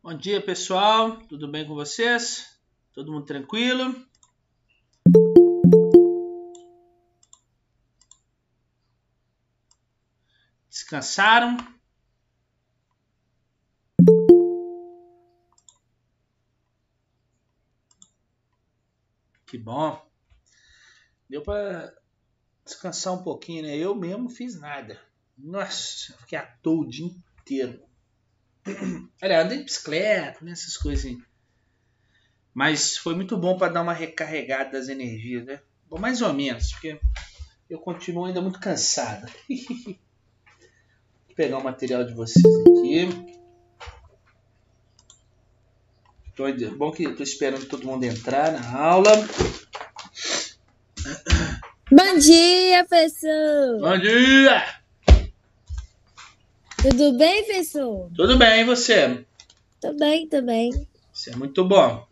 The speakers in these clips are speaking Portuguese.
Bom dia, pessoal. Tudo bem com vocês? Todo mundo tranquilo? Descansaram? Que bom. Deu para descansar um pouquinho, né? Eu mesmo não fiz nada. Nossa, fiquei à toa o dia inteiro. Olha, andei de bicicleta, né? Essas coisas assim. Mas foi muito bom para dar uma recarregada das energias, né? Bom, mais ou menos, porque eu continuo ainda muito cansado. Vou pegar o material de vocês aqui. Bom que estou esperando todo mundo entrar na aula. Bom dia, professor! Bom dia! Tudo bem, professor? Tudo bem, e você? Tô bem, tô bem. Isso é muito bom.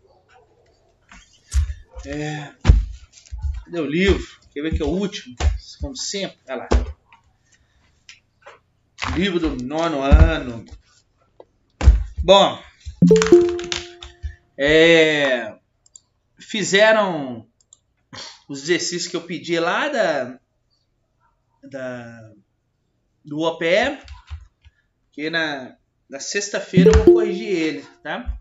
Cadê o livro? Quer ver que é o último? Como sempre, olha lá. Livro do 9º ano. Bom, fizeram os exercícios que eu pedi lá do OPE, que na sexta-feira eu vou corrigir ele, tá?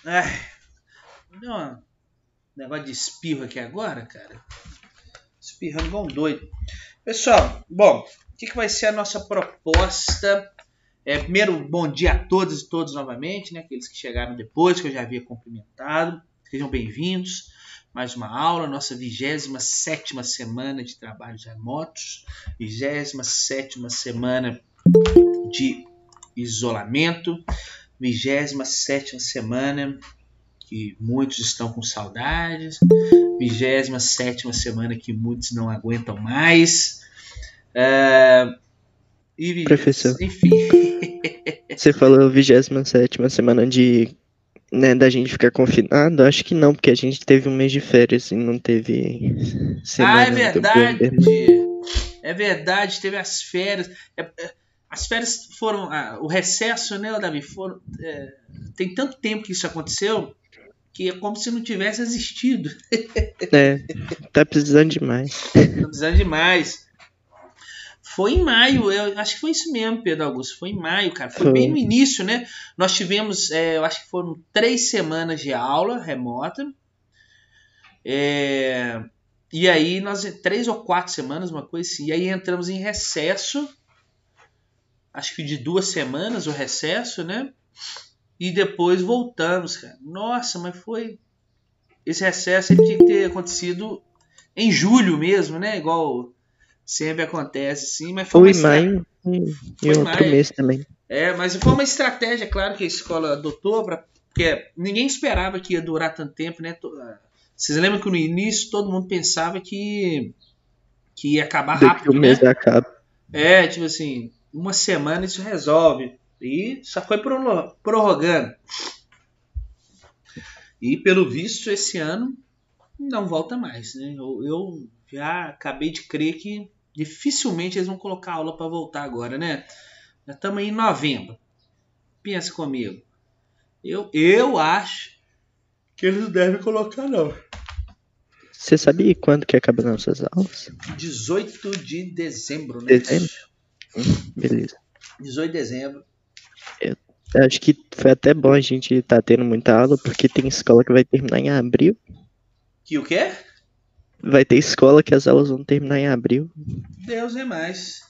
Ai, deu um negócio de espirro aqui agora, cara. Espirrando igual um doido. Pessoal, bom, o que vai ser a nossa proposta? Primeiro, bom dia a todas e todos novamente, né? Aqueles que chegaram depois, que eu já havia cumprimentado. Sejam bem-vindos. Mais uma aula, nossa 27ª semana de trabalhos remotos. 27ª semana de isolamento. 27ª semana que muitos estão com saudades. 27ª semana que muitos não aguentam mais. Professor, enfim. você falou 27ª semana de, né, da gente ficar confinado? Acho que não, porque a gente teve um mês de férias e não teve semana. É verdade. É verdade, teve as férias. As férias foram... o recesso, né, Davi? Tem tanto tempo que isso aconteceu que é como se não tivesse existido. Tá precisando demais. Tá precisando demais. Foi em maio, eu acho que foi isso mesmo, Pedro Augusto. Foi em maio, cara. Foi bem no início, né? Nós tivemos, eu acho que foram 3 semanas de aula remota. E aí, 3 ou 4 semanas, uma coisa assim. E aí entramos em recesso. Acho que de 2 semanas o recesso, né? E depois voltamos, cara. Nossa, mas foi... Esse recesso ele tinha que ter acontecido em julho mesmo, né? Igual sempre acontece, sim. Mas foi em maio e outro mês também. Mas foi uma estratégia, claro, que a escola adotou, porque ninguém esperava que ia durar tanto tempo, né? Vocês lembram que no início todo mundo pensava que ia acabar rápido, o mês acaba. Tipo assim, uma semana isso resolve. E só foi prorrogando. E pelo visto esse ano não volta mais, né? Eu já acabei de crer que dificilmente eles vão colocar aula para voltar agora, né? Já estamos em novembro. Pensa comigo. Eu acho que eles não devem colocar, não. Você sabia quando que acabam nossas aulas? 18 de dezembro, né? Dezembro? Beleza. 18 de dezembro. Eu acho que foi até bom a gente estar tendo muita aula, porque tem escola que vai terminar em abril. Que o quê? Vai ter escola que as aulas vão terminar em abril. Deus é mais.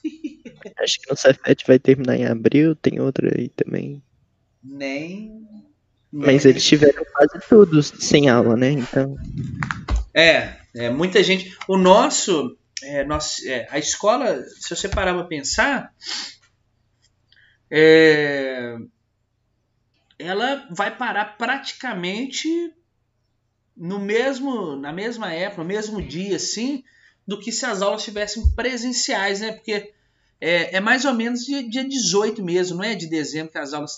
Acho que no Cefet vai terminar em abril, tem outra aí também. Nem Mas eles tiveram quase tudo sem aula, né? Então, Muita gente. O nosso, a escola, se você parar para pensar, ela vai parar praticamente na mesma época, no mesmo dia, assim, do que se as aulas tivessem presenciais, né? Porque é mais ou menos dia 18 mesmo, não é de dezembro que as aulas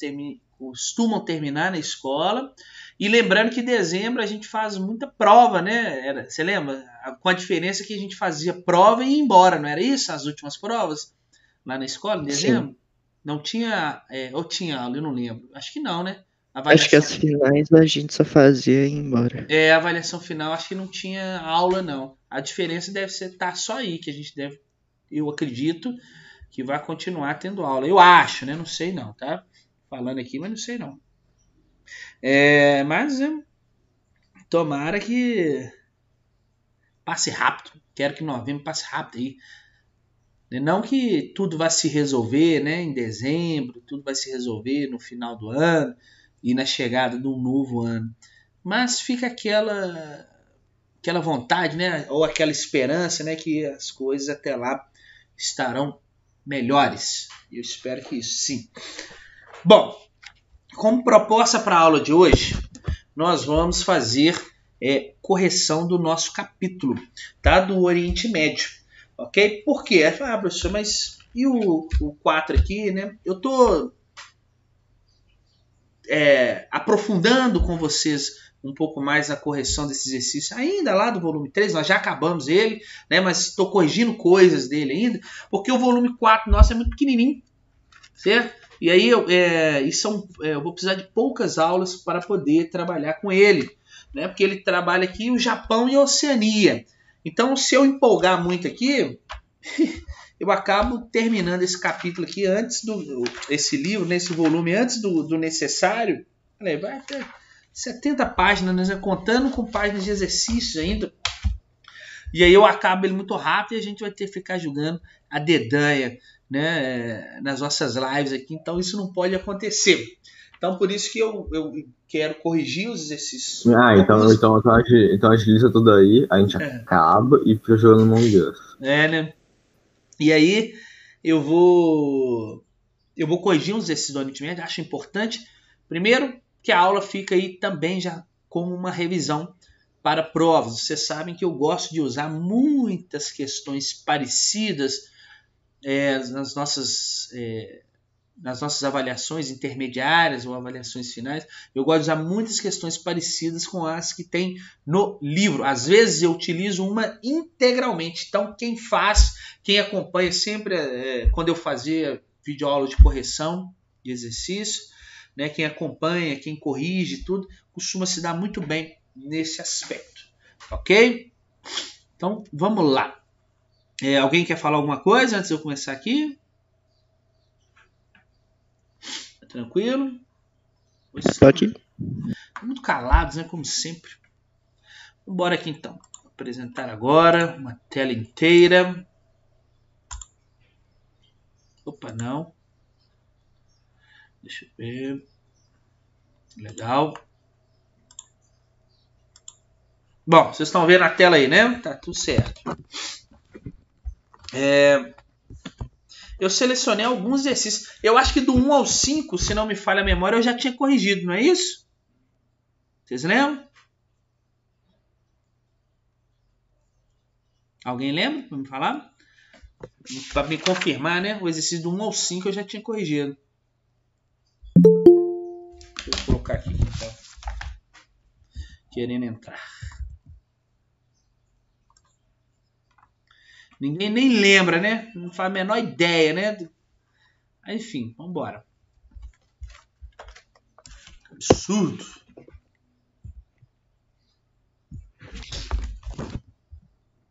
costumam terminar na escola. E lembrando que em dezembro a gente faz muita prova, né? Você lembra? Com a diferença que a gente fazia prova e ia embora, não era isso? As últimas provas lá na escola, em dezembro? sim. Não tinha, ou tinha aula, eu não lembro. Acho que não, né? Acho que Avaliação. as finais a gente só fazia ir embora. A avaliação final, acho que não tinha aula, não. A diferença deve estar só aí, que a gente deve, eu acredito, que vai continuar tendo aula. Eu acho, né? Não sei não, tá? Falando aqui, mas não sei não. Mas tomara que passe rápido. Quero que novembro passe rápido aí. Não que tudo vai se resolver, né? Em dezembro, tudo vai se resolver no final do ano e na chegada de um novo ano. Mas fica aquela vontade, né? Ou aquela esperança, né? Que as coisas até lá estarão melhores. Eu espero que isso sim. Bom, como proposta para a aula de hoje, nós vamos fazer correção do nosso capítulo, tá? Do Oriente Médio, ok? Por quê? Professor, mas e o 4 aqui, né? Eu estou aprofundando com vocês um pouco mais a correção desse exercício, ainda lá do volume 3, nós já acabamos ele, né? Mas estou corrigindo coisas dele ainda, porque o volume 4 nosso é muito pequenininho, certo? E aí eu vou precisar de poucas aulas para poder trabalhar com ele, né? Porque ele trabalha aqui o Japão e a Oceania. Então, se eu empolgar muito aqui, eu acabo terminando esse capítulo aqui esse livro, nesse volume, antes do necessário. Vai até 70 páginas, né? Contando com páginas de exercícios ainda. E aí eu acabo ele muito rápido e a gente vai ter que ficar julgando a dedanha, né, nas nossas lives aqui. Então isso não pode acontecer. Então por isso que eu quero corrigir os exercícios. Então agiliza tudo aí, a gente acaba e fica jogando Among Us. Né? E aí eu vou corrigir os exercícios do Oriente Médio, acho importante. Primeiro, que a aula fica aí também já como uma revisão para provas. Vocês sabem que eu gosto de usar muitas questões parecidas nas nossas avaliações intermediárias ou avaliações finais. Eu gosto de usar muitas questões parecidas com as que tem no livro. Às vezes eu utilizo uma integralmente. Então quem acompanha sempre, quando eu fazia videoaula de correção de exercício, né, quem acompanha, quem corrige tudo, costuma se dar muito bem nesse aspecto, ok? Então vamos lá. Alguém quer falar alguma coisa antes de eu começar aqui? Tá tranquilo? Pode ir. Muito calados, né? Como sempre. Vamos embora aqui então. Vou apresentar agora uma tela inteira. Opa, não. Deixa eu ver. Legal. Bom, vocês estão vendo a tela aí, né? Tá tudo certo. Eu selecionei alguns exercícios. Eu acho que do 1 ao 5, se não me falha a memória, eu já tinha corrigido, não é isso? Vocês lembram? Alguém lembra para me falar? Para me confirmar, né? O exercício do 1 ao 5 eu já tinha corrigido. Deixa eu colocar aqui quem tá querendo entrar. Ninguém nem lembra, né? Não faz a menor ideia, né? Enfim, vamos embora. Absurdo.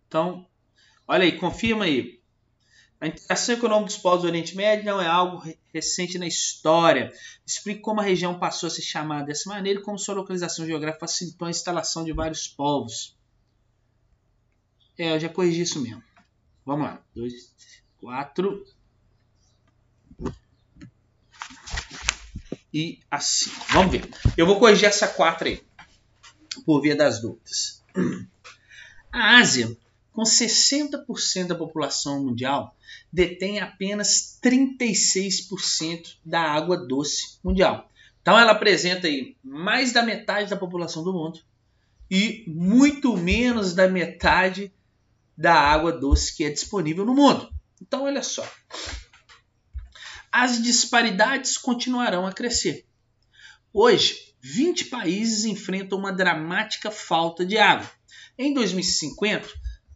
Então, olha aí, confirma aí. A integração econômica dos povos do Oriente Médio não é algo recente na história. Explique como a região passou a se chamar dessa maneira e como sua localização geográfica facilitou a instalação de vários povos. Eu já corrigi isso mesmo. Vamos lá. 2, 4. e a 5. Vamos ver. Eu vou corrigir essa 4 aí, por via das dúvidas. A Ásia, com 60% da população mundial, detém apenas 36% da água doce mundial. Então ela apresenta aí mais da metade da população do mundo e muito menos da metade da água doce que é disponível no mundo. Então olha só. As disparidades continuarão a crescer. Hoje, 20 países enfrentam uma dramática falta de água. Em 2050,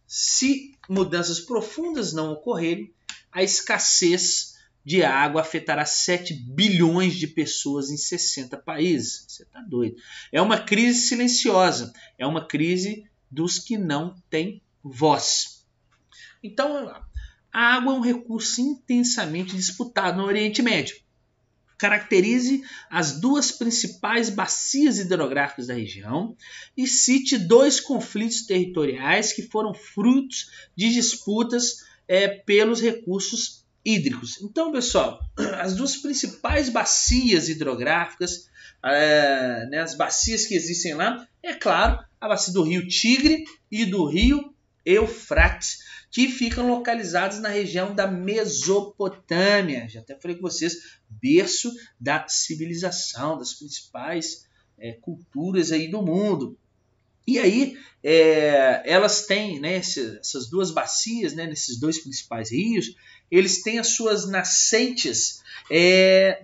se mudanças profundas não ocorrerem, a escassez de água afetará 7 bilhões de pessoas em 60 países. Você está doido. É uma crise silenciosa. É uma crise dos que não têm voz. Então, a água é um recurso intensamente disputado no Oriente Médio. Caracterize as duas principais bacias hidrográficas da região e cite 2 conflitos territoriais que foram frutos de disputas pelos recursos hídricos. Então, pessoal, as duas principais bacias hidrográficas, as bacias que existem lá, é claro, a bacia do rio Tigre e do rio Eufrates, que ficam localizados na região da Mesopotâmia. Já até falei com vocês, berço da civilização, das principais culturas aí do mundo. E aí, elas têm, né, essas duas bacias, né, nesses 2 principais rios, eles têm as suas nascentes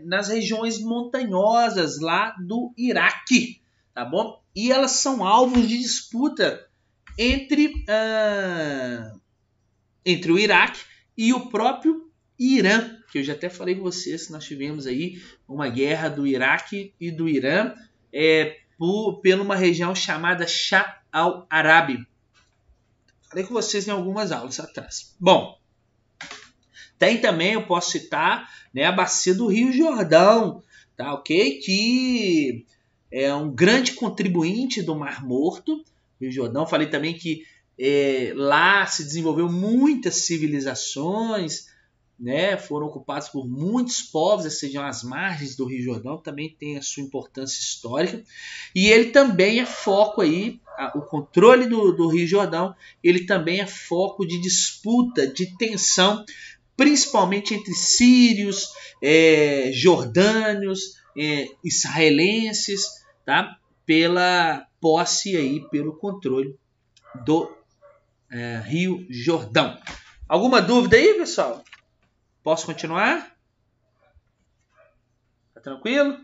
nas regiões montanhosas lá do Iraque, tá bom? E elas são alvos de disputa entre o Iraque e o próprio Irã, que eu já até falei com vocês que nós tivemos aí uma guerra do Iraque e do Irã por uma região chamada Shah al-Arab. Falei com vocês em algumas aulas atrás. Bom, tem também, eu posso citar, né, a bacia do Rio Jordão, tá, ok? Que é um grande contribuinte do Mar Morto. Rio Jordão, falei também que lá se desenvolveu muitas civilizações, né, foram ocupados por muitos povos, essa região, as margens do Rio Jordão, também tem a sua importância histórica. E ele também é foco aí, o controle do Rio Jordão, ele também é foco de disputa, de tensão, principalmente entre sírios, jordânios, israelenses, tá? Pela posse aí, pelo controle do Rio Jordão. Alguma dúvida aí, pessoal? Posso continuar? Tá tranquilo?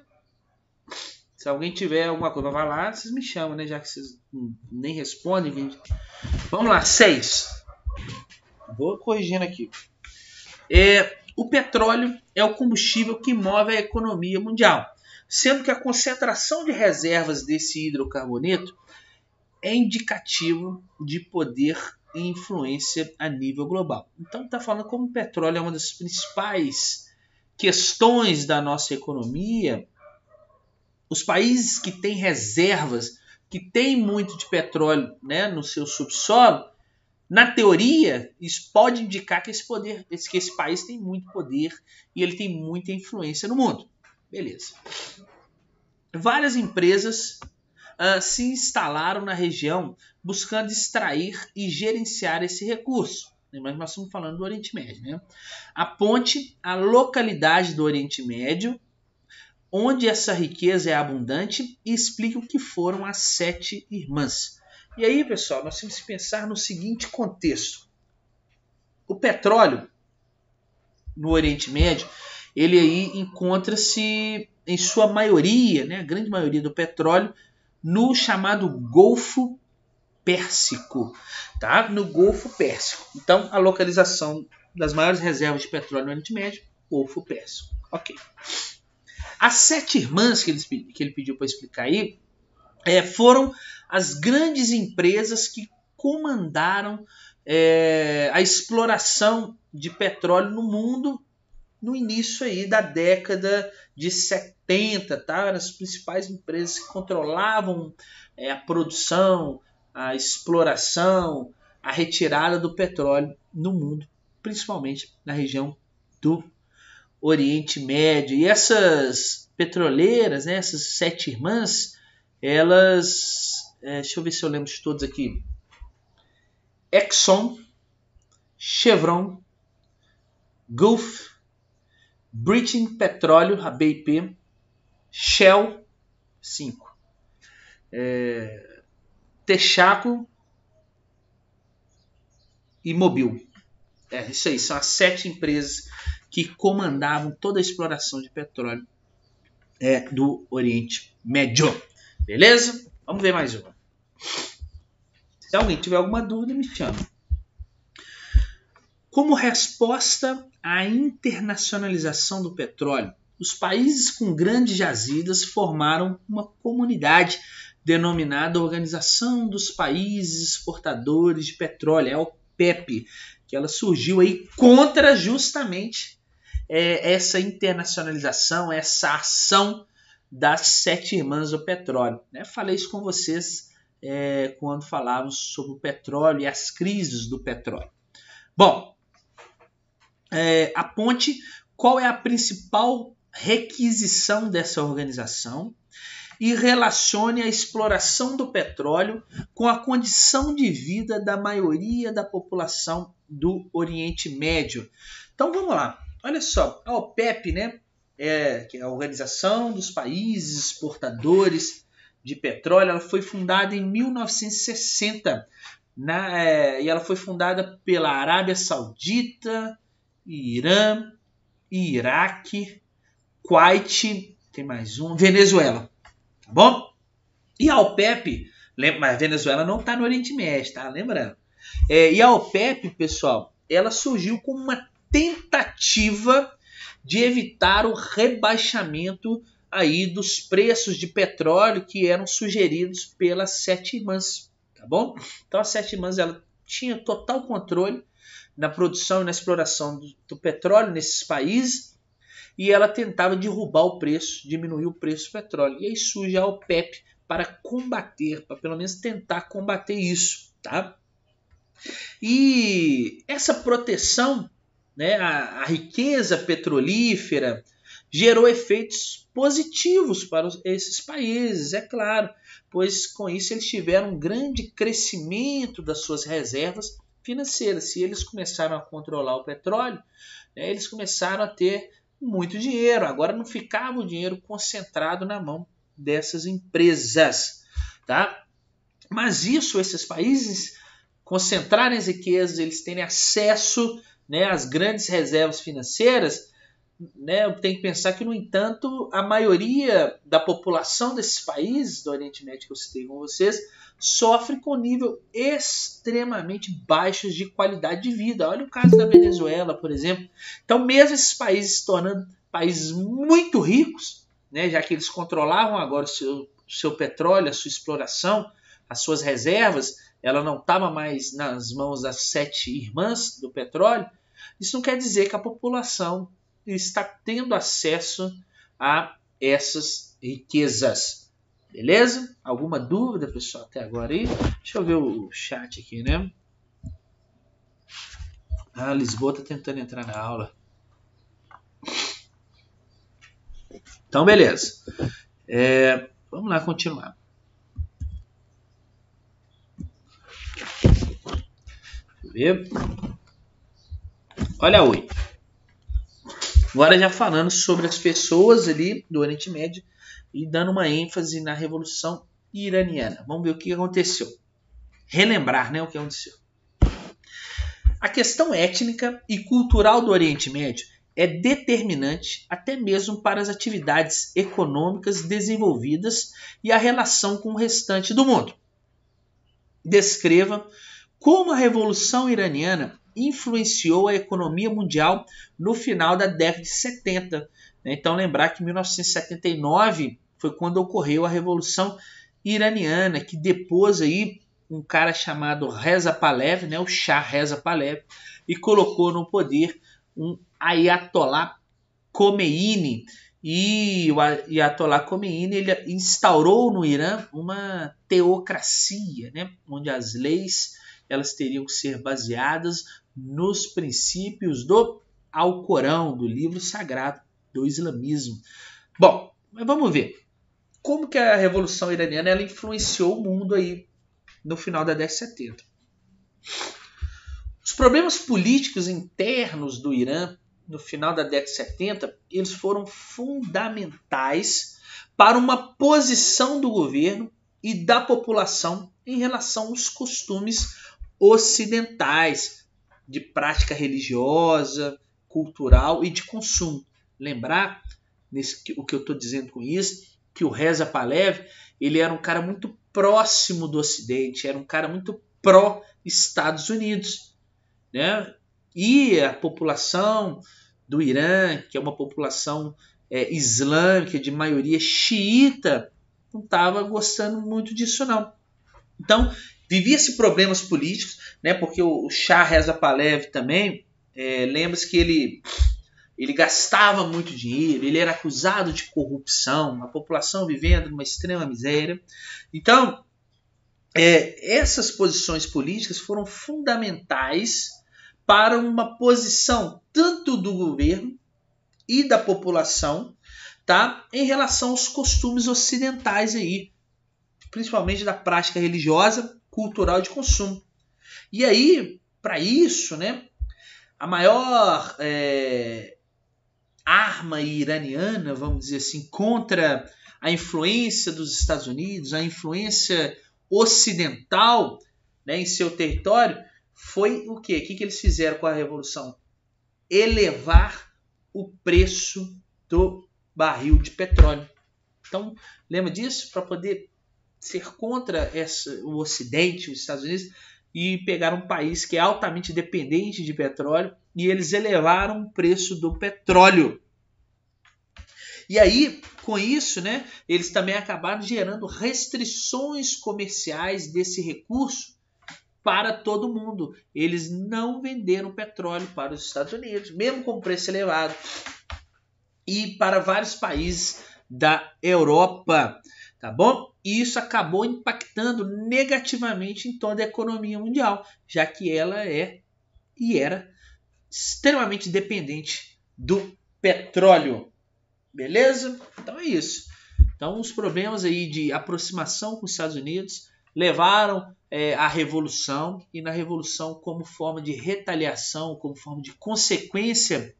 Se alguém tiver alguma coisa, vai lá, vocês me chamam, né? Já que vocês nem respondem. Gente. Vamos lá, 6. Vou corrigindo aqui. O petróleo é o combustível que move a economia mundial, sendo que a concentração de reservas desse hidrocarboneto é indicativo de poder e influência a nível global. Então está falando como o petróleo é uma das principais questões da nossa economia. Os países que têm reservas, que têm muito de petróleo, né, no seu subsolo, na teoria, isso pode indicar que esse país tem muito poder e ele tem muita influência no mundo. Beleza. Várias empresas se instalaram na região buscando extrair e gerenciar esse recurso. Lembrando que nós estamos falando do Oriente Médio, né? Aponte a localidade do Oriente Médio, onde essa riqueza é abundante, e explique o que foram as 7 irmãs. E aí, pessoal, nós temos que pensar no seguinte contexto. O petróleo no Oriente Médio, ele aí encontra-se, em sua maioria, né, a grande maioria do petróleo, no chamado Golfo Pérsico, tá? No Golfo Pérsico. Então, a localização das maiores reservas de petróleo no Oriente Médio, Golfo Pérsico. Ok. As 7 irmãs que ele pediu para explicar aí foram as grandes empresas que comandaram a exploração de petróleo no mundo no início aí da década de 70, tá? As principais empresas que controlavam a produção, a exploração, a retirada do petróleo no mundo, principalmente na região do Oriente Médio. E essas petroleiras, né, essas 7 irmãs, elas, deixa eu ver se eu lembro de todos aqui, Exxon, Chevron, Gulf, British Petróleo, a BP, Shell, 5, Texaco e Mobil. Isso aí, são as 7 empresas que comandavam toda a exploração de petróleo do Oriente Médio. Beleza? Vamos ver mais uma. Se alguém tiver alguma dúvida, me chama. Como resposta à internacionalização do petróleo, os países com grandes jazidas formaram uma comunidade denominada Organização dos Países Exportadores de Petróleo, a OPEP, que ela surgiu aí contra justamente essa internacionalização, essa ação das 7 irmãs do petróleo. Falei isso com vocês quando falávamos sobre o petróleo e as crises do petróleo. Bom, aponte qual é a principal requisição dessa organização e relacione a exploração do petróleo com a condição de vida da maioria da população do Oriente Médio. Então vamos lá, olha só, a OPEP, né, que é a Organização dos Países Exportadores de Petróleo, ela foi fundada em 1960 e ela foi fundada pela Arábia Saudita, Irã, Iraque, Kuwait, tem mais um, Venezuela, tá bom? E a OPEP, mas a Venezuela não está no Oriente Médio, tá? Lembrando. E a OPEP, pessoal, ela surgiu como uma tentativa de evitar o rebaixamento aí dos preços de petróleo que eram sugeridos pelas 7 irmãs, tá bom? Então as 7 irmãs, ela tinha total controle na produção e na exploração do petróleo nesses países e ela tentava derrubar o preço, diminuir o preço do petróleo. E aí surge a OPEP para combater, para pelo menos tentar combater isso, tá? E essa proteção, né, a riqueza petrolífera gerou efeitos positivos para esses países, é claro, pois com isso eles tiveram um grande crescimento das suas reservas financeiras. Se eles começaram a controlar o petróleo, né, eles começaram a ter muito dinheiro. Agora não ficava o dinheiro concentrado na mão dessas empresas, tá? Mas isso, esses países concentrarem as riquezas, eles terem acesso, né, às grandes reservas financeiras, né, tem que pensar que, no entanto, a maioria da população desses países do Oriente Médio que eu citei com vocês sofre com nível extremamente baixos de qualidade de vida. Olha o caso da Venezuela, por exemplo. Então, mesmo esses países se tornando países muito ricos, né, já que eles controlavam agora o seu petróleo, a sua exploração, as suas reservas, ela não estava mais nas mãos das 7 irmãs do petróleo, isso não quer dizer que a população está tendo acesso a essas riquezas. Beleza? Alguma dúvida, pessoal, até agora aí? Deixa eu ver o chat aqui, né? Lisboa está tentando entrar na aula. Então, beleza. Vamos lá continuar. Ver. Olha a 8. Agora já falando sobre as pessoas ali do Oriente Médio e dando uma ênfase na Revolução Iraniana. Vamos ver o que aconteceu. Relembrar, né, o que aconteceu. A questão étnica e cultural do Oriente Médio é determinante até mesmo para as atividades econômicas desenvolvidas e a relação com o restante do mundo. Descreva como a Revolução Iraniana influenciou a economia mundial no final da década de 70. Então, lembrar que em 1979 foi quando ocorreu a Revolução Iraniana, que depôs aí um cara chamado Reza Pahlavi, né, o Shah Reza Pahlavi, e colocou no poder um Ayatollah Khomeini. E o Ayatollah Khomeini, ele instaurou no Irã uma teocracia, né, onde as leis elas teriam que ser baseadas nos princípios do Alcorão, do livro sagrado do islamismo. Bom, Mas vamos ver como que a Revolução Iraniana ela influenciou o mundo aí no final da década de 70. Os problemas políticos internos do Irã no final da década de 70, eles foram fundamentais para uma posição do governo e da população em relação aos costumes ocidentais de prática religiosa, cultural e de consumo. Lembrar, o que eu estou dizendo com isso, que o Reza Pahlavi, ele era um cara muito próximo do Ocidente, era um cara muito pró-Estados Unidos, né? E a população do Irã, que é uma população islâmica de maioria xiita, não estava gostando muito disso não. Então, vivia-se problemas políticos, né? Porque o Shah Reza Pahlavi também, lembra-se que ele gastava muito dinheiro, ele era acusado de corrupção, a população vivendo numa extrema miséria. Então, essas posições políticas foram fundamentais para uma posição tanto do governo e da população, tá, em relação aos costumes ocidentais aí, principalmente da prática religiosa, cultural e de consumo. E aí, para isso, né, a maior arma iraniana, vamos dizer assim, contra a influência dos Estados Unidos, a influência ocidental, né, em seu território, foi o quê? O que eles fizeram com a Revolução? Elevar o preço do barril de petróleo. Então, lembra disso? Para poder ser contra o Ocidente, os Estados Unidos, e pegar um país que é altamente dependente de petróleo, e eles elevaram o preço do petróleo. E aí, com isso, né, eles também acabaram gerando restrições comerciais desse recurso para todo mundo. Eles não venderam petróleo para os Estados Unidos, mesmo com preço elevado, e para vários países da Europa, tá bom? E isso acabou impactando negativamente em toda a economia mundial, já que ela era extremamente dependente do petróleo. Beleza? Então é isso. Então os problemas aí de aproximação com os Estados Unidos levaram à Revolução, e na Revolução, como forma de retaliação, como forma de consequência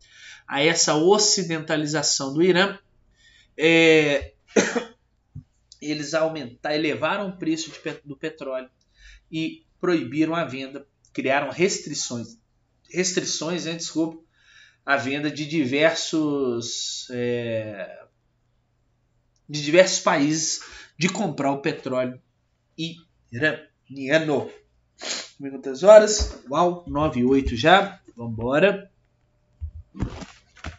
a essa ocidentalização do Irã, eles elevaram o preço do petróleo e proibiram a venda, criaram restrições, a venda de diversos países de comprar o petróleo iraniano. Quantas horas? Uau, 9h08 já. Vamos embora.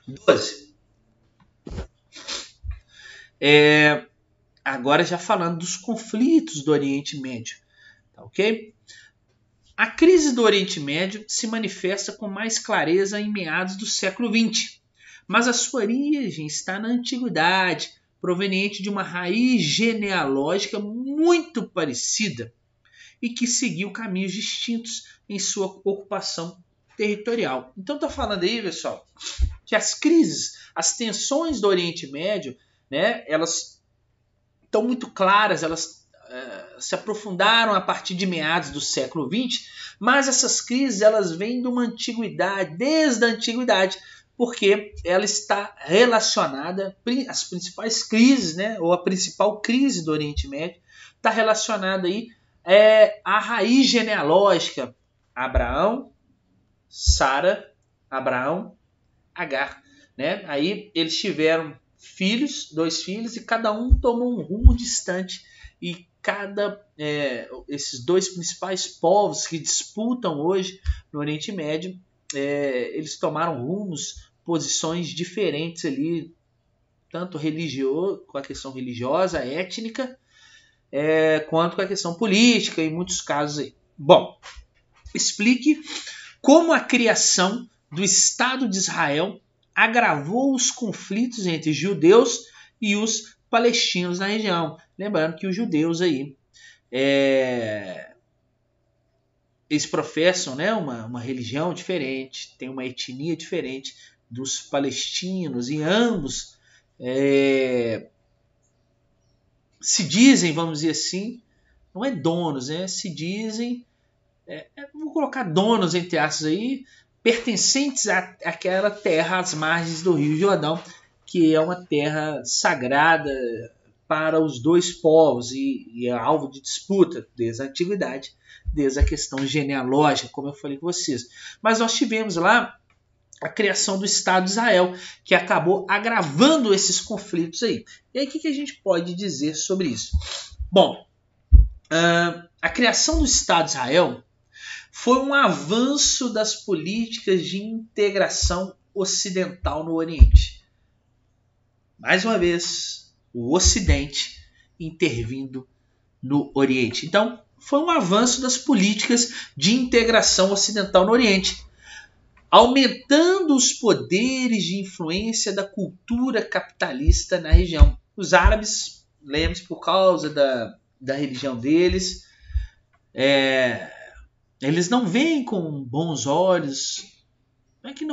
12. Agora já falando dos conflitos do Oriente Médio. Tá, ok? A crise do Oriente Médio se manifesta com mais clareza em meados do século XX, mas a sua origem está na antiguidade, proveniente de uma raiz genealógica muito parecida e que seguiu caminhos distintos em sua ocupação territorial. Então está falando aí, pessoal, que as crises, as tensões do Oriente Médio, né, elas estão muito claras, elas se aprofundaram a partir de meados do século XX, mas essas crises elas vêm de uma antiguidade, desde a antiguidade, porque ela está relacionada, as principais crises, né, ou a principal crise do Oriente Médio, está relacionada aí à raiz genealógica, Abraão, Sara, Abraão, Agar, né? Aí eles tiveram dois filhos, e cada um tomou um rumo distante, e esses dois principais povos que disputam hoje no Oriente Médio, eles tomaram rumos, posições diferentes ali, tanto com a questão religiosa, étnica, quanto com a questão política, em muitos casos aí. Bom, explique como a criação do Estado de Israel agravou os conflitos entre judeus e os palestinos na região. Lembrando que os judeus aí, eles professam, né, uma religião diferente, tem uma etnia diferente dos palestinos, e ambos se dizem, vamos dizer assim, não é donos, né? Se dizem, vou colocar donos entre aspas aí, pertencentes àquela terra às margens do Rio Jordão, que é uma terra sagrada para os dois povos e é alvo de disputa desde a antiguidade, desde a questão genealógica, como eu falei com vocês. Mas nós tivemos lá a criação do Estado de Israel, que acabou agravando esses conflitos aí. E aí o que a gente pode dizer sobre isso? Bom, a criação do Estado de Israel foi um avanço das políticas de integração ocidental no Oriente. Mais uma vez, o Ocidente intervindo no Oriente. Então, foi um avanço das políticas de integração ocidental no Oriente, aumentando os poderes de influência da cultura capitalista na região. Os árabes, lembre-se, por causa da religião deles, eles não veem com bons olhos, não é que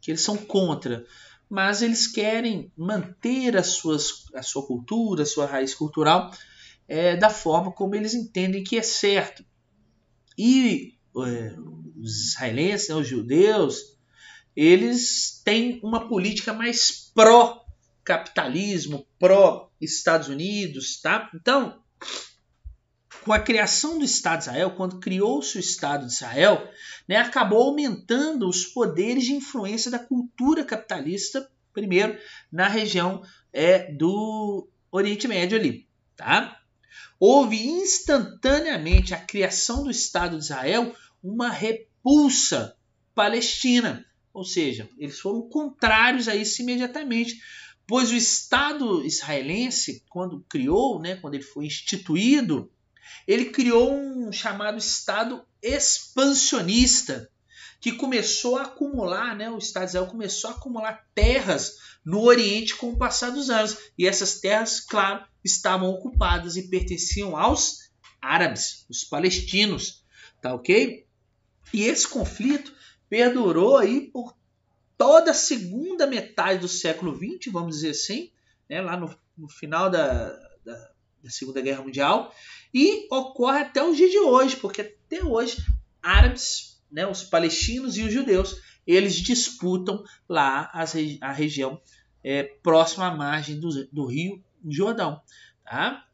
eles são contra, mas eles querem manter a sua cultura, a sua raiz cultural, da forma como eles entendem que é certo. E os israelenses, os judeus, eles têm uma política mais pró-capitalismo, pró-Estados Unidos, tá? Então, com a criação do Estado de Israel, quando criou-se o Estado de Israel, né, acabou aumentando os poderes de influência da cultura capitalista, primeiro, na região do Oriente Médio ali, tá? Houve instantaneamente a criação do Estado de Israel uma repulsa palestina, ou seja, eles foram contrários a isso imediatamente, pois o Estado israelense, quando criou, né, quando ele foi instituído, ele criou um chamado Estado expansionista, que começou a acumular, né, o Estado de Israel começou a acumular terras no Oriente com o passar dos anos. E essas terras, claro, estavam ocupadas e pertenciam aos árabes, os palestinos, tá ok? E esse conflito perdurou aí por toda a segunda metade do século XX, vamos dizer assim, né, lá no final da Segunda Guerra Mundial, e ocorre até os dias de hoje, porque até hoje árabes, né, os palestinos e os judeus, eles disputam lá a região próxima à margem do Rio Jordão. Tá?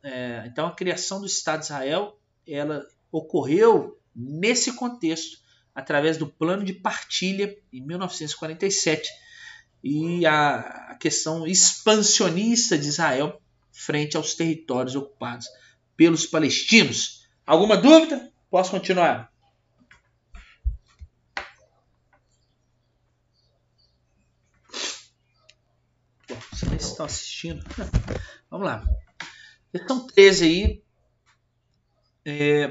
Então a criação do Estado de Israel ela ocorreu nesse contexto, através do Plano de Partilha em 1947 e a questão expansionista de Israel frente aos territórios ocupados pelos palestinos. Alguma dúvida? Posso continuar? Bom, vocês estão assistindo? Vamos lá. Questão 13 aí.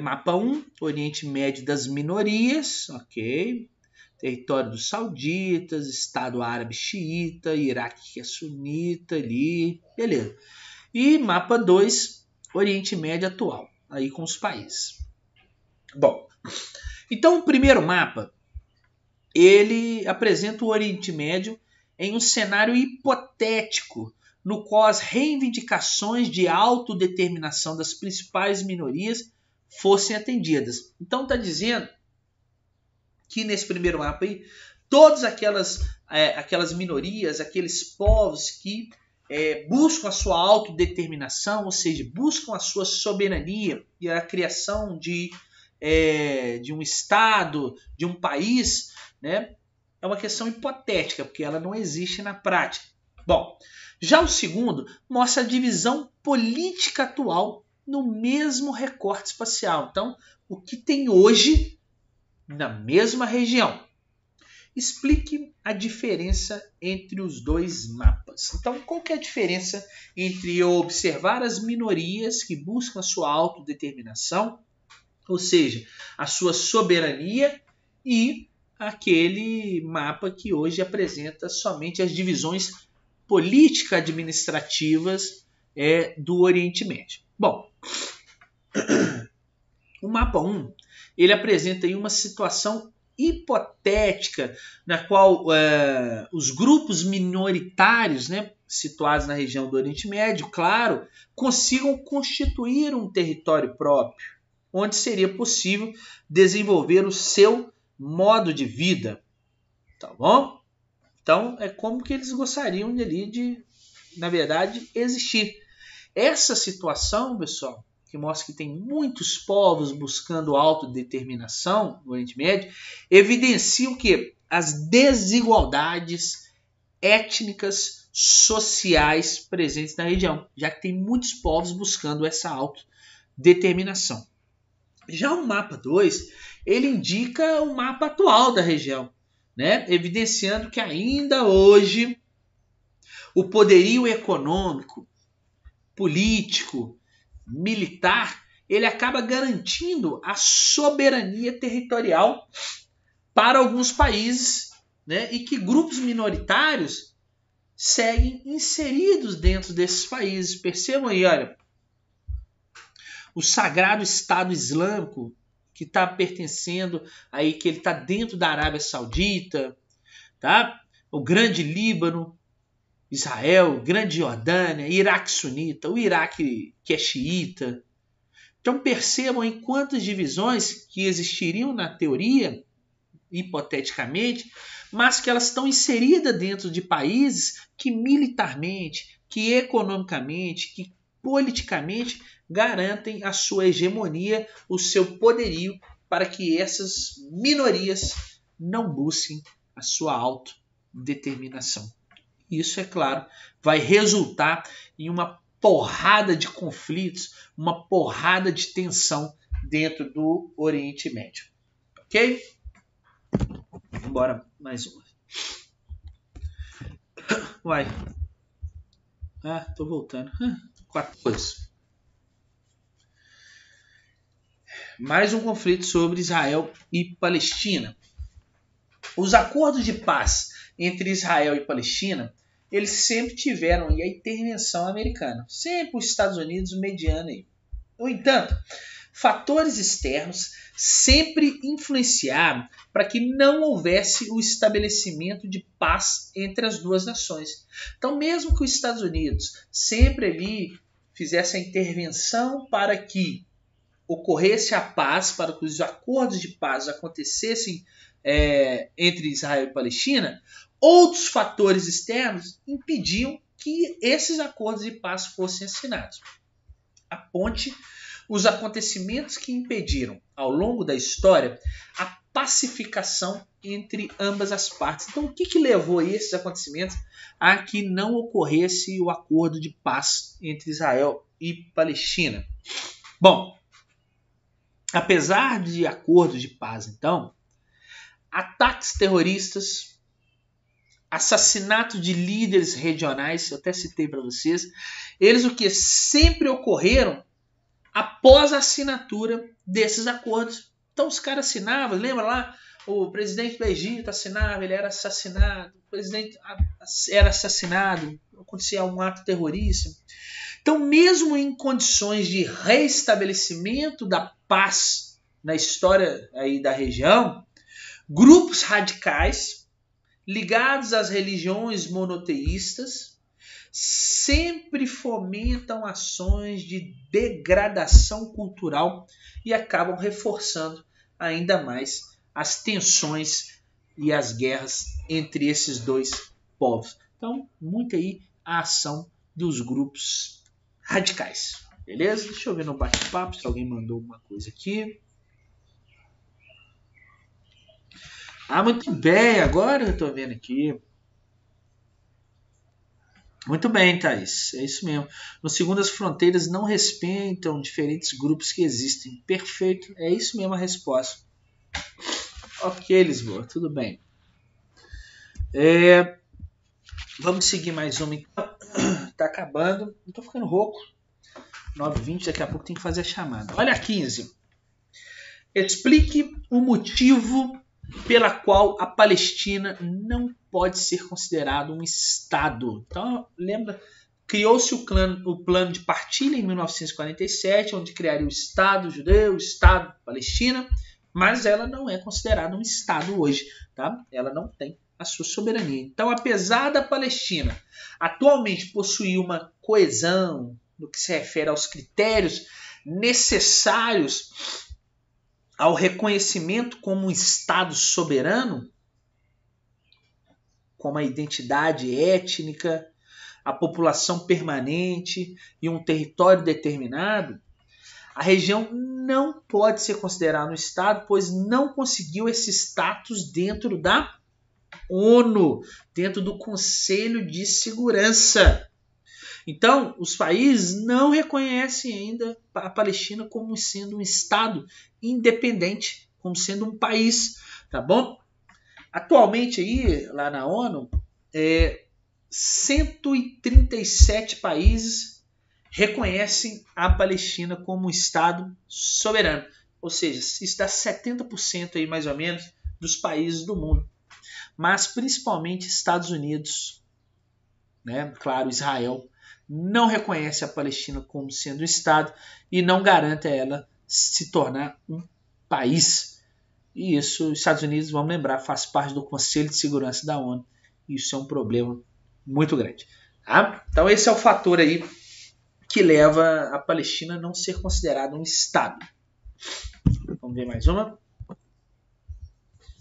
Mapa 1, Oriente Médio das minorias, ok. Território dos sauditas, Estado árabe xiita, Iraque que é sunita ali, beleza. E mapa 2, Oriente Médio atual, aí com os países. Bom, então o primeiro mapa, ele apresenta o Oriente Médio em um cenário hipotético, no qual as reivindicações de autodeterminação das principais minorias fossem atendidas. Então está dizendo que nesse primeiro mapa aí, todas aquelas minorias, aqueles povos que buscam a sua autodeterminação, ou seja, buscam a sua soberania e a criação de um Estado, de um país, né, é uma questão hipotética, porque ela não existe na prática. Bom, já o segundo mostra a divisão política atual no mesmo recorte espacial. Então, o que tem hoje na mesma região. Explique a diferença entre os dois mapas. Então, qual que é a diferença entre eu observar as minorias que buscam a sua autodeterminação, ou seja, a sua soberania, e aquele mapa que hoje apresenta somente as divisões político-administrativas do Oriente Médio? Bom, o mapa 1 ele apresenta aí uma situação hipotética na qual os grupos minoritários, né, situados na região do Oriente Médio, claro, consigam constituir um território próprio, onde seria possível desenvolver o seu modo de vida. Tá bom? Então, é como que eles gostariam ali de, na verdade, existir. Essa situação, pessoal, que mostra que tem muitos povos buscando autodeterminação no Oriente Médio, evidencia o quê? As desigualdades étnicas, sociais presentes na região, já que tem muitos povos buscando essa autodeterminação. Já o mapa 2, ele indica o mapa atual da região, né? Evidenciando que ainda hoje o poderio econômico, político, militar, ele acaba garantindo a soberania territorial para alguns países, né? E que grupos minoritários seguem inseridos dentro desses países. Percebam aí, olha, o Sagrado Estado Islâmico, que está pertencendo aí, que ele está dentro da Arábia Saudita, tá? O Grande Líbano, Israel, Grande Jordânia, Iraque sunita, o Iraque que é xiita. Então percebam aí quantas divisões que existiriam na teoria, hipoteticamente, mas que elas estão inseridas dentro de países que militarmente, que economicamente, que politicamente garantem a sua hegemonia, o seu poderio, para que essas minorias não busquem a sua autodeterminação. Isso, é claro, vai resultar em uma porrada de conflitos, uma porrada de tensão dentro do Oriente Médio. Ok? Vamos embora mais uma. Uai. Tô voltando. 4 coisas. Mais um conflito sobre Israel e Palestina. Os acordos de paz entre Israel e Palestina, eles sempre tiveram aí a intervenção americana. Sempre os Estados Unidos mediando aí. No entanto, fatores externos sempre influenciaram para que não houvesse o estabelecimento de paz entre as duas nações. Então, mesmo que os Estados Unidos sempre ali fizesse a intervenção para que ocorresse a paz, para que os acordos de paz acontecessem entre Israel e Palestina, outros fatores externos impediam que esses acordos de paz fossem assinados. A ponte, os acontecimentos que impediram, ao longo da história, a pacificação entre ambas as partes. Então, o que levou esses acontecimentos a que não ocorresse o acordo de paz entre Israel e Palestina? Bom, apesar de acordos de paz, então, ataques terroristas, assassinato de líderes regionais, eu até citei para vocês, eles o que sempre ocorreram após a assinatura desses acordos. Então os caras assinavam, lembra lá, o presidente do Egito assinava, ele era assassinado, o presidente era assassinado, acontecia um ato terrorista. Então, mesmo em condições de reestabelecimento da paz na história aí da região, grupos radicais ligados às religiões monoteístas sempre fomentam ações de degradação cultural e acabam reforçando ainda mais as tensões e as guerras entre esses dois povos. Então, muito aí a ação dos grupos radicais. Beleza? Deixa eu ver no bate-papo se alguém mandou alguma coisa aqui. Muito bem, agora eu estou vendo aqui. Muito bem, Thaís, é isso mesmo. No segundo, as fronteiras não respeitam diferentes grupos que existem. Perfeito, é isso mesmo a resposta. Ok, Lisboa, tudo bem. Vamos seguir mais uma então. Tá acabando, não tô ficando rouco. 9h20, daqui a pouco tem que fazer a chamada. Olha a 15. Explique o motivo pela qual a Palestina não pode ser considerado um Estado. Então, lembra, criou-se o plano de partilha em 1947, onde criaria o Estado judeu, o Estado Palestina, mas ela não é considerada um Estado hoje, tá? Ela não tem a sua soberania. Então, apesar da Palestina atualmente possuir uma coesão no que se refere aos critérios necessários ao reconhecimento como um Estado soberano, como a identidade étnica, a população permanente e um território determinado, a região não pode ser considerada um Estado, pois não conseguiu esse status dentro da ONU, dentro do Conselho de Segurança. Então, os países não reconhecem ainda a Palestina como sendo um Estado independente, como sendo um país, tá bom? Atualmente aí, lá na ONU, 137 países reconhecem a Palestina como um Estado soberano. Ou seja, isso dá 70% aí, mais ou menos, dos países do mundo. Mas principalmente Estados Unidos, né? Claro, Israel, não reconhece a Palestina como sendo um Estado e não garante a ela se tornar um país. E isso, os Estados Unidos, vamos lembrar, faz parte do Conselho de Segurança da ONU. Isso é um problema muito grande. Tá? Então esse é o fator aí que leva a Palestina a não ser considerada um Estado. Vamos ver mais uma.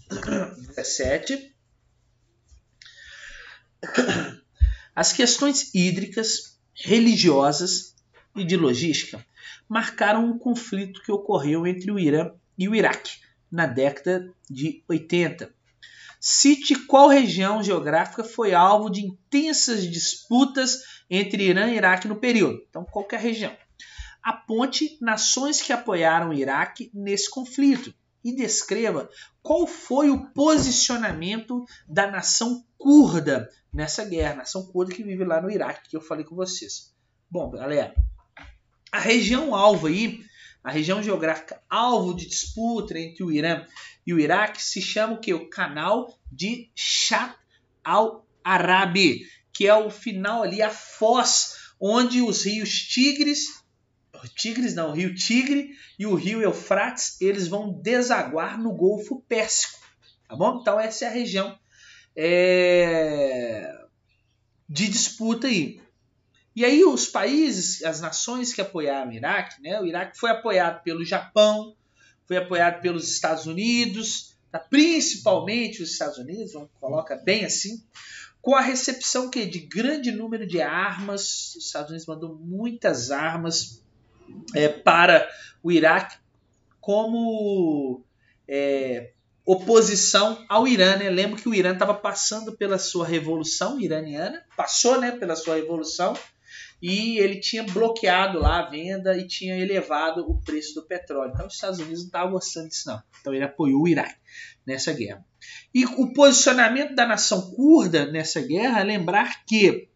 17. As questões hídricas, religiosas e de logística marcaram um conflito que ocorreu entre o Irã e o Iraque na década de 80. Cite qual região geográfica foi alvo de intensas disputas entre Irã e Iraque no período. Então, qualquer região. Aponte nações que apoiaram o Iraque nesse conflito e descreva qual foi o posicionamento da nação curda nessa guerra. Nação curda que vive lá no Iraque, que eu falei com vocês. Bom, galera, a região alvo aí, a região geográfica alvo de disputa entre o Irã e o Iraque se chama o quê? O Canal de Shatt al-Arab, que é o final ali, a foz, onde os rios o rio Tigre e o rio Eufrates, eles vão desaguar no Golfo Pérsico, tá bom? Então essa é a região de disputa aí. E aí os países, as nações que apoiaram o Iraque, né? O Iraque foi apoiado pelo Japão, foi apoiado pelos Estados Unidos, tá? Principalmente os Estados Unidos, vamos colocar bem assim, com a recepção de grande número de armas. Os Estados Unidos mandou muitas armas para o Iraque como oposição ao Irã, né? Lembro que o Irã estava passando pela sua revolução iraniana, passou, né, pela sua revolução, e ele tinha bloqueado lá a venda e tinha elevado o preço do petróleo. Então os Estados Unidos não estavam gostando disso não. Então ele apoiou o Iraque nessa guerra. E o posicionamento da nação curda nessa guerra é lembrar que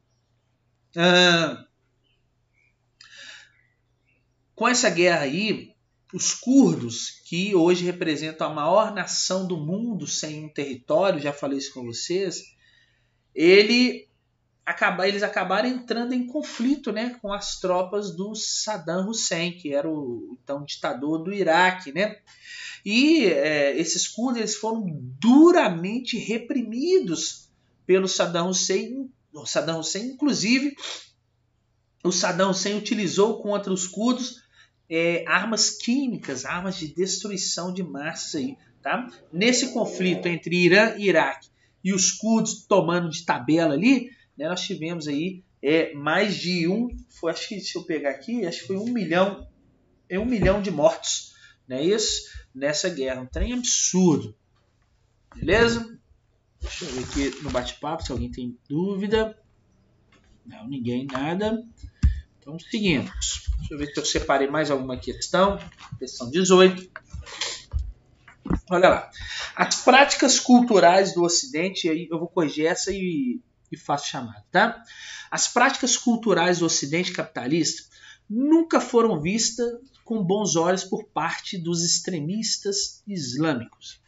com essa guerra aí, os curdos, que hoje representam a maior nação do mundo sem um território, já falei isso com vocês, eles acabaram entrando em conflito, né, com as tropas do Saddam Hussein, que era o então ditador do Iraque, né? E esses curdos eles foram duramente reprimidos pelo Saddam Hussein. Inclusive, o Saddam Hussein utilizou contra os curdos armas químicas, armas de destruição de massas aí, tá? Nesse conflito entre Irã e Iraque e os curdos tomando de tabela ali, né, nós tivemos aí mais de acho que se eu pegar aqui, acho que foi 1 milhão de mortos, né, isso, nessa guerra. Um trem absurdo. Beleza? Deixa eu ver aqui no bate-papo se alguém tem dúvida. Não, ninguém, nada. Então seguimos. Deixa eu ver se eu separei mais alguma questão. Questão 18. Olha lá. As práticas culturais do Ocidente, aí eu vou corrigir essa e faço chamada, tá? As práticas culturais do Ocidente capitalista nunca foram vistas com bons olhos por parte dos extremistas islâmicos.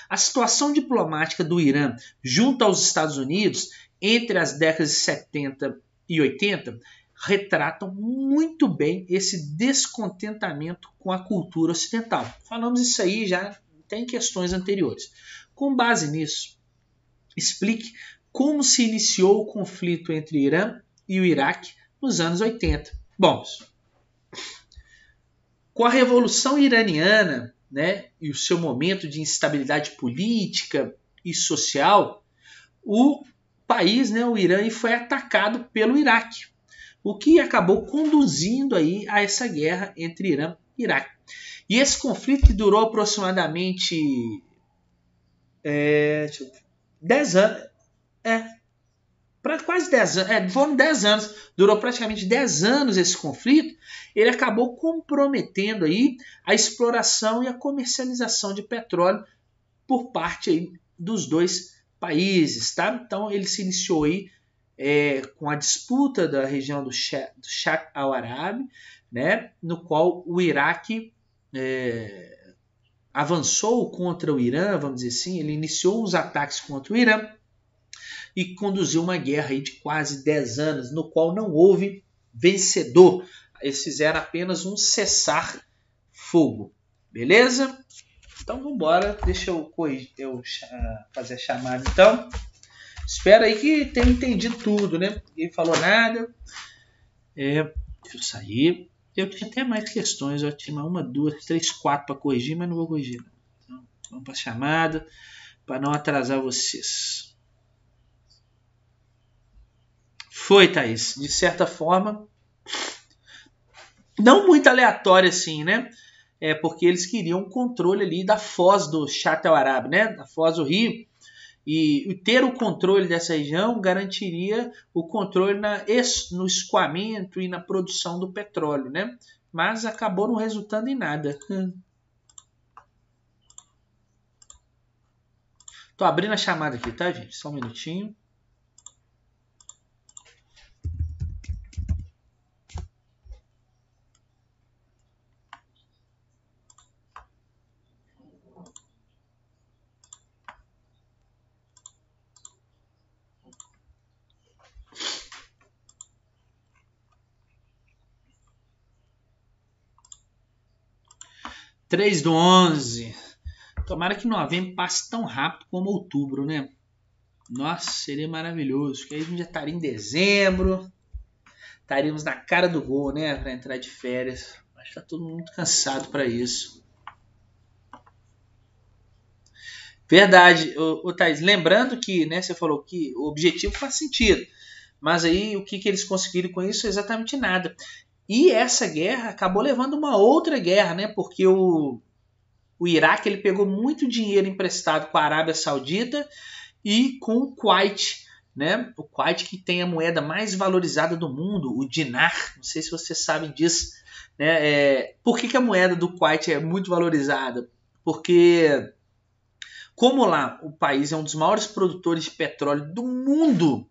A situação diplomática do Irã junto aos Estados Unidos entre as décadas de 70 e 80 retratam muito bem esse descontentamento com a cultura ocidental. Falamos isso aí já tem questões anteriores. Com base nisso, explique como se iniciou o conflito entre o Irã e o Iraque nos anos 80. Bom, com a Revolução Iraniana, né, e o seu momento de instabilidade política e social, o país, né, o Irã, foi atacado pelo Iraque, o que acabou conduzindo aí a essa guerra entre Irã e Iraque. E esse conflito que durou aproximadamente 10 anos, quase 10 anos, foram 10 anos, durou praticamente 10 anos esse conflito, ele acabou comprometendo aí a exploração e a comercialização de petróleo por parte aí dos dois países, tá? Então ele se iniciou aí com a disputa da região do Shatt al-Arab, né? No qual o Iraque avançou contra o Irã, vamos dizer assim, ele iniciou os ataques contra o Irã e conduziu uma guerra aí de quase 10 anos, no qual não houve vencedor. Eles fizeram apenas um cessar-fogo. Beleza? Então vamos embora. Deixa eu fazer a chamada então. Espero aí que tenha entendido tudo, né? Ninguém falou nada. Deixa eu sair. Eu tinha até mais questões. Eu tinha 1, 2, 3, 4 para corrigir, mas não vou corrigir. Não. Então, vamos para a chamada para não atrasar vocês. Foi, Thaís. De certa forma, não muito aleatório assim, né? Porque eles queriam o controle ali da foz do Shatt al-Arab, né? Da foz do rio. E ter o controle dessa região garantiria o controle no escoamento e na produção do petróleo, né? Mas acabou não resultando em nada. Tô abrindo a chamada aqui, tá, gente? Só um minutinho. (3 do 11). Tomara que novembro passe tão rápido como outubro, né? Nossa, seria maravilhoso. Porque aí a gente já estaria em dezembro. Estaríamos na cara do gol, né? Para entrar de férias. Mas tá todo mundo muito cansado para isso. Verdade, Thaís. Lembrando que, né, você falou que o objetivo faz sentido. Mas aí o que eles conseguiram com isso? Exatamente nada. E essa guerra acabou levando uma outra guerra, né? Porque o Iraque ele pegou muito dinheiro emprestado com a Arábia Saudita e com o Kuwait, né? O Kuwait que tem a moeda mais valorizada do mundo, o dinar. Não sei se vocês sabem disso, né? Por que a moeda do Kuwait é muito valorizada? Porque como lá o país é um dos maiores produtores de petróleo do mundo,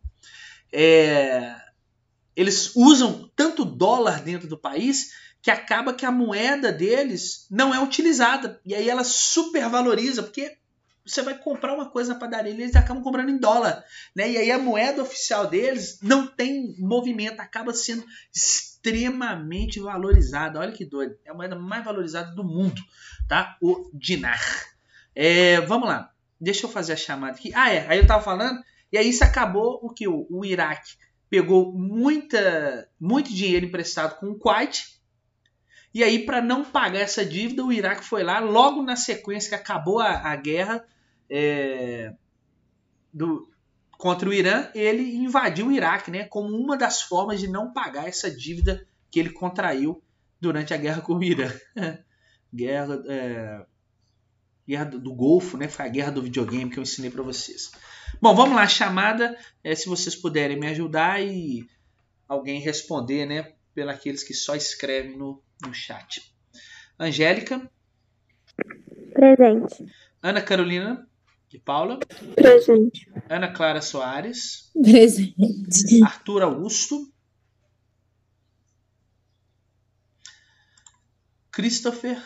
eles usam tanto dólar dentro do país que acaba que a moeda deles não é utilizada. E aí ela supervaloriza, porque você vai comprar uma coisa na padaria e eles acabam comprando em dólar, né? E aí a moeda oficial deles não tem movimento, acaba sendo extremamente valorizada. Olha que doido. É a moeda mais valorizada do mundo, tá? O dinar. Vamos lá. Deixa eu fazer a chamada aqui. Aí eu tava falando, e aí isso acabou o que? O Iraque pegou muito dinheiro emprestado com o Kuwait. E aí, para não pagar essa dívida, o Iraque foi lá, logo na sequência que acabou a guerra contra o Irã, ele invadiu o Iraque, né, como uma das formas de não pagar essa dívida que ele contraiu durante a guerra com o Irã. Guerra do Golfo, né, foi a guerra do videogame que eu ensinei para vocês. Bom, vamos lá, chamada, se vocês puderem me ajudar e alguém responder, né, pelos que só escrevem no chat. Angélica. Presente. Ana Carolina de Paula. Presente. Ana Clara Soares. Presente. Arthur Augusto. Christopher.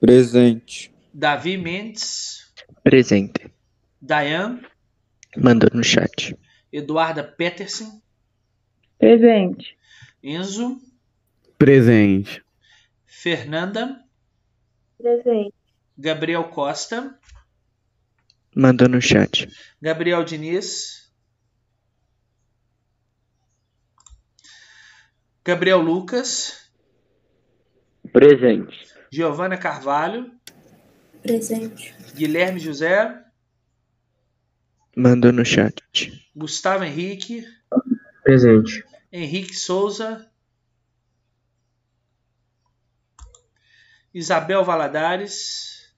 Presente. Davi Mendes. Presente. Dayan. Mandou no chat. Eduarda Peterson. Presente. Enzo. Presente. Fernanda. Presente. Gabriel Costa. Mandou no chat. Gabriel Diniz. Gabriel Lucas. Presente. Giovana Carvalho. Presente. Guilherme José. Mandou no chat. Gustavo Henrique. Presente. Henrique Souza. Isabel Valadares.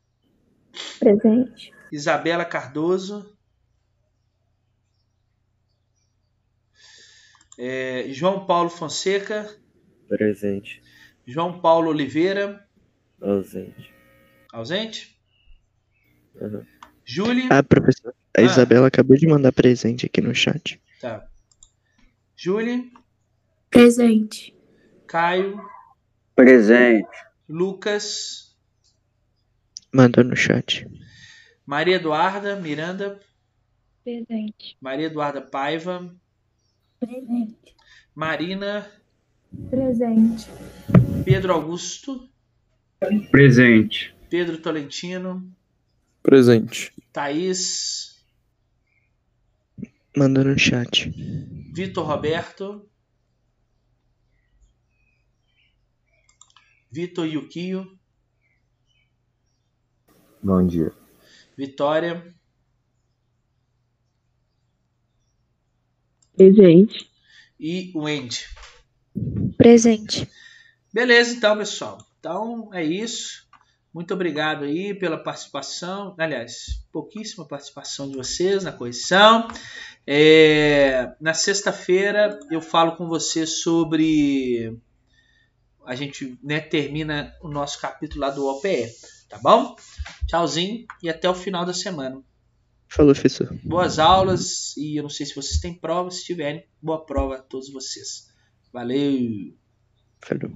Presente. Isabela Cardoso. João Paulo Fonseca. Presente. João Paulo Oliveira. Ausente. Ausente? Uhum. Júlia. Professor. A Isabela acabou de mandar presente aqui no chat. Tá. Júlia. Presente. Caio. Presente. Lucas. Mandou no chat. Maria Eduarda Miranda. Presente. Maria Eduarda Paiva. Presente. Marina. Presente. Pedro Augusto. Presente. Pedro Tolentino. Presente. Thaís. Mandou no chat. Vitor Roberto. Vitor Yukio. Bom dia. Vitória. Presente. E Wendy. Presente. Beleza, então, pessoal. Então, é isso. Muito obrigado aí pela participação. Aliás, pouquíssima participação de vocês na correção. Na sexta-feira eu falo com vocês sobre... A gente, né, termina o nosso capítulo lá do OPE. Tá bom? Tchauzinho e até o final da semana. Falou, professor. Boas aulas e eu não sei se vocês têm prova. Se tiverem, boa prova a todos vocês. Valeu! Falou.